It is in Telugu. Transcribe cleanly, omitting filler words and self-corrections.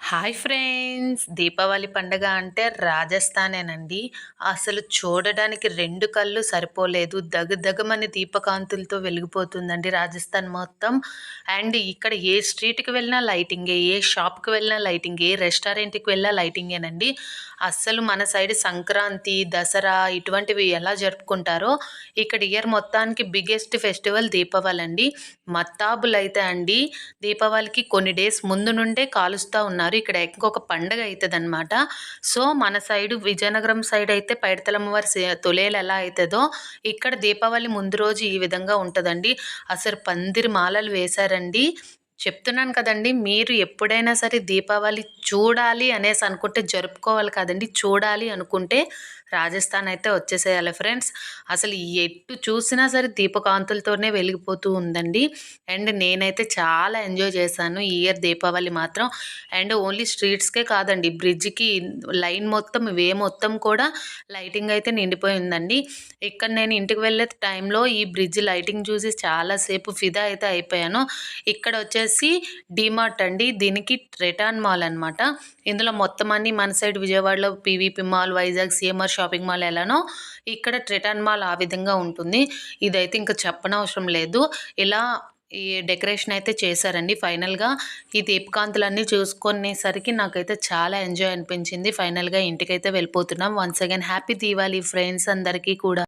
Hi friends! దీపావళి పండగ అంటే రాజస్థానేనండి. అసలు చూడడానికి 2 కళ్ళు సరిపోలేదు. దగదగమని దీపకాంతులతో వెలిగిపోతుందండి రాజస్థాన్ మొత్తం. అండ్ ఇక్కడ ఏ స్ట్రీట్‌కి వెళ్ళినా లైటింగే, ఏ షాప్‌కి వెళ్ళినా లైటింగే, ఏ రెస్టారెంట్‌కి వెళ్ళినా లైటింగేనండి. అస్సలు మన సైడ్ సంక్రాంతి, దసరా ఇటువంటివి ఎలా జరుపుకుంటారో ఇక్కడ ఇయర్ మొత్తానికి బిగ్గెస్ట్ ఫెస్టివల్ దీపావళండి. మత్తాబులైతే అండి దీపావళికి కొన్ని డేస్ ముందు నుండే కాలుస్తా ఉన్నారు. ఇక్కడ ఇంకొక పండగ అయితదనమాట. సో, మన సైడు విజయనగరం సైడ్ అయితే పైడితల్లమ్మవారి తొలేలు ఎలా అయితదో, ఇక్కడ దీపావళి ముందు రోజు ఈ విధంగా ఉంటదండి. అసలు పందిరి మాలలు వేశారండి. చెప్తున్నాను కదండీ! మీరు ఎప్పుడైనా సరే దీపావళి చూడాలి అనేసి అనుకుంటే జరుపుకోవాలి కాదండి. చూడాలి అనుకుంటే రాజస్థాన్ అయితే వచ్చేసేయాలి ఫ్రెండ్స్. అసలు ఎటు చూసినా సరే దీపకాంతులతోనే వెలిగిపోతూ ఉందండి. అండ్ నేనైతే చాలా ఎంజాయ్ చేశాను ఈ ఇయర్ దీపావళి మాత్రం. అండ్ ఓన్లీ స్ట్రీట్స్‌కే కాదండి, బ్రిడ్జ్‌కి లైన్ మొత్తం, వే మొత్తం కూడా లైటింగ్ అయితే నిండిపోయిందండి. ఇక్కడ నేను ఇంటికి వెళ్ళే టైంలో ఈ బ్రిడ్జ్ లైటింగ్ చూసి చాలా సేపు ఫిదా అయితే అయిపోయాను. ఇక్కడ వచ్చేసి డీమార్ట్ అండి. దీనికి రిటర్న్ మాల్ అనమాట. ఇందులో మొత్తం అన్నీ మన సైడ్ విజయవాడలో PVP mall, Vizag CMR shopping mall ఎలానో ఇక్కడ ట్రిటాన్ మాల్ ఆ విధంగా ఉంటుంది. ఇదైతే ఇంక చెప్పనవసరం లేదు. ఇలా ఈ డెకరేషన్ అయితే చేశారండి. ఫైనల్‌గా ఈ దీపకాంతులన్నీ చూసుకునేసరికి నాకైతే చాలా ఎంజాయ్ అనిపించింది. ఫైనల్‌గా ఇంటికైతే వెళ్ళిపోతున్నాం. Once again happy Diwali friends అందరికీ కూడా.